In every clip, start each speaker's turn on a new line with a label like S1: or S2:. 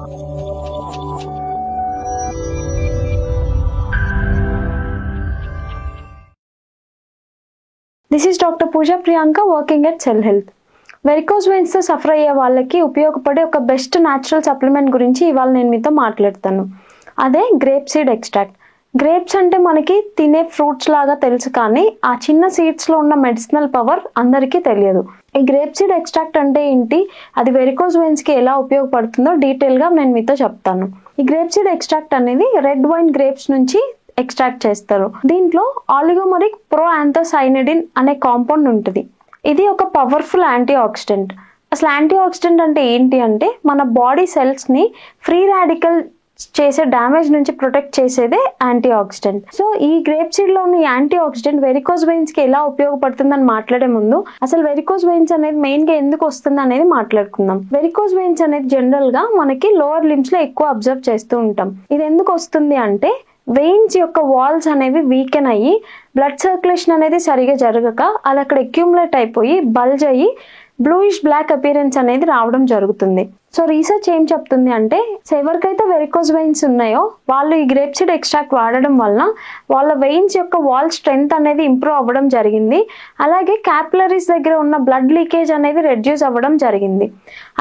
S1: This is Dr. Pooja Priyanka working at Cell Health. Varicose veins తో suffer అయ్యే వాళ్ళకి ఉపయోగపడే ఒక బెస్ట్ న్యాచురల్ సప్లిమెంట్ గురించి ఇవాళ నేను మీతో మాట్లాడతాను. అదే గ్రేప్ సీడ్ ఎక్స్ట్రాక్ట్. గ్రేప్స్ అంటే మనకి తినే ఫ్రూట్స్ లాగా తెలుసు, కానీ ఆ చిన్న సీడ్స్ లో ఉన్న మెడిసినల్ పవర్ అందరికీ తెలియదు. ఈ గ్రేప్ సీడ్ ఎక్స్ట్రాక్ట్ అంటే ఏంటి, అది వెరికోస్ వెయిన్స్ కి ఎలా ఉపయోగపడుతుందో డీటెయిల్ గా నేను మీతో చెప్తాను. ఈ గ్రేప్ సీడ్ ఎక్స్ట్రాక్ట్ అనేది రెడ్ వైన్ గ్రేప్స్ నుంచి ఎక్స్ట్రాక్ట్ చేస్తారు. దీంట్లో ఆలిగోమరిక్ ప్రోయాంథోసైనిడిన్ అనే కాంపౌండ్ ఉంటుంది. ఇది ఒక పవర్ఫుల్ యాంటీ ఆక్సిడెంట్. అసలు యాంటీ ఆక్సిడెంట్ అంటే ఏంటి అంటే మన బాడీ సెల్స్ ని ఫ్రీ రాడికల్ చేసే డ్యామేజ్ నుంచి ప్రొటెక్ట్ చేసేదే యాంటీ ఆక్సిడెంట్. సో ఈ గ్రేప్ సీడ్ లో ఉన్న యాంటీ ఆక్సిడెంట్ వెరికోస్ వెయిన్స్ కి ఎలా ఉపయోగపడుతుందని మాట్లాడే ముందు అసలు వెరికోస్ వెయిన్స్ అనేది మెయిన్ గా ఎందుకు వస్తుంది అనేది మాట్లాడుకుందాం. వెరికోస్ వెయిన్స్ అనేది జనరల్ గా మనకి లోవర్ లిమ్స్ లో ఎక్కువ అబ్జర్వ్ చేస్తూ ఉంటాం. ఇది ఎందుకు వస్తుంది అంటే వెయిన్స్ యొక్క వాల్స్ అనేవి వీకెన్ అయ్యి బ్లడ్ సర్క్యులేషన్ అనేది సరిగా జరగక అది అక్కడ అక్యూములేట్ అయిపోయి బల్జ్ అయ్యి బ్లూయిష్ బ్లాక్ అపియరెన్స్ అనేది రావడం జరుగుతుంది. సో రీసెర్చ్ ఏం చెప్తుంది అంటే ఎవరికైతే వెరికోస్ వెయిన్స్ ఉన్నాయో వాళ్ళు ఈ గ్రేప్ సీడ్ ఎక్స్ట్రాక్ట్ వాడడం వలన వాళ్ళ వెయిన్స్ యొక్క వాల్ స్ట్రెంగ్త్ అనేది ఇంప్రూవ్ అవ్వడం జరిగింది. అలాగే క్యాపిలరీస్ దగ్గర ఉన్న బ్లడ్ లీకేజ్ అనేది రెడ్యూస్ అవ్వడం జరిగింది.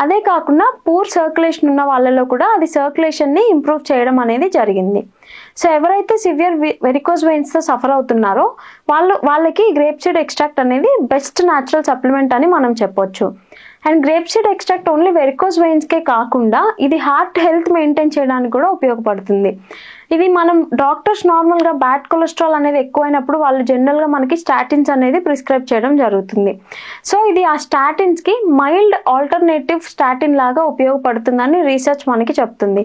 S1: అదే కాకుండా పూర్ సర్క్యులేషన్ ఉన్న వాళ్ళలో కూడా అది సర్క్యులేషన్ ని ఇంప్రూవ్ చేయడం అనేది జరిగింది. సో ఎవరైతే సివియర్ వెరికోస్ వెయిన్స్ తో సఫర్ అవుతున్నారో వాళ్ళకి గ్రేప్ సీడ్ ఎక్స్ట్రాక్ట్ అనేది బెస్ట్ న్యాచురల్ సప్లిమెంట్ అని మనం చెప్పొచ్చు. And grape seed extract only varicose veins కే కాకుండా ఇది హార్ట్ హెల్త్ మెయింటైన్ చేయడానికి కూడా ఉపయోగపడుతుంది. ఇది మనం డాక్టర్స్ నార్మల్ గా బ్యాడ్ కొలెస్ట్రాల్ అనేది ఎక్కువైనప్పుడు వాళ్ళు జనరల్ గా మనకి స్టాటిన్స్ అనేది ప్రిస్క్రైబ్ చేయడం జరుగుతుంది. సో ఇది ఆ స్టాటిన్స్ కి మైల్డ్ ఆల్టర్నేటివ్ స్టాటిన్ లాగా ఉపయోగపడుతుందని రీసెర్చ్ మనకి చెప్తుంది.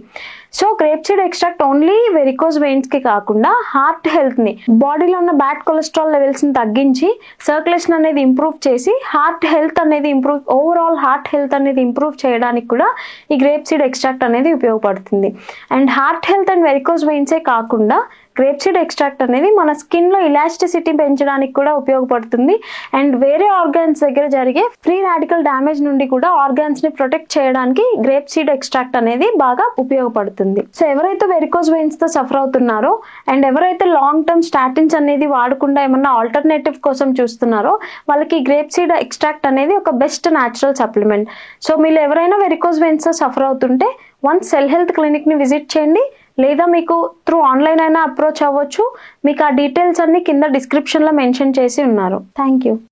S1: So grape seed extract only varicose veins కి కాకుండా హార్ట్ హెల్త్ ని, బాడీలో ఉన్న బ్యాడ్ కొలెస్ట్రాల్ లెవెల్స్ ని తగ్గించి సర్క్యులేషన్ అనేది ఇంప్రూవ్ చేసి హార్ట్ హెల్త్ అనేది ఓవరాల్ హార్ట్ హెల్త్ అనేది ఇంప్రూవ్ చేయడానికి కూడా ఈ గ్రేప్ సీడ్ ఎక్స్ట్రాక్ట్ అనేది ఉపయోగపడుతుంది. And heart health and varicose వెయిన్సే కాకుండా గ్రేప్ సీడ్ ఎక్స్ట్రాక్ట్ అనేది మన స్కిన్ లో ఇలాస్టిసిటీ పెంచడానికి కూడా ఉపయోగపడుతుంది. అండ్ వేరే ఆర్గాన్స్ దగ్గర జరిగే ఫ్రీ రాడికల్ డ్యామేజ్ నుండి కూడా ఆర్గాన్స్ ని ప్రొటెక్ట్ చేయడానికి గ్రేప్ సీడ్ ఎక్స్ట్రాక్ట్ అనేది బాగా ఉపయోగపడుతుంది. సో ఎవరైతే వెరికోస్ వెయిన్స్ తో సఫర్ అవుతున్నారో అండ్ ఎవరైతే లాంగ్ టర్మ్ స్టాటిన్స్ అనేది వాడకుండా ఏమన్నా ఆల్టర్నేటివ్ కోసం చూస్తున్నారో వాళ్ళకి గ్రేప్ సీడ్ ఎక్స్ట్రాక్ట్ అనేది ఒక బెస్ట్ న్యాచురల్ సప్లిమెంట్. సో మీరు ఎవరైనా వెరికోస్ వెయిన్స్ తో సఫర్ అవుతుంటే వన్స్ సెల్ హెల్త్ క్లినిక్ ని విజిట్ చేయండి, లేదా మీకు త్రూ ఆన్లైన్ అయినా అప్రోచ్ అవ్వచ్చు. మీకు ఆ డీటెయిల్స్ అన్ని కింద డిస్క్రిప్షన్ లో మెన్షన్ చేసి ఉన్నారు. Thank you.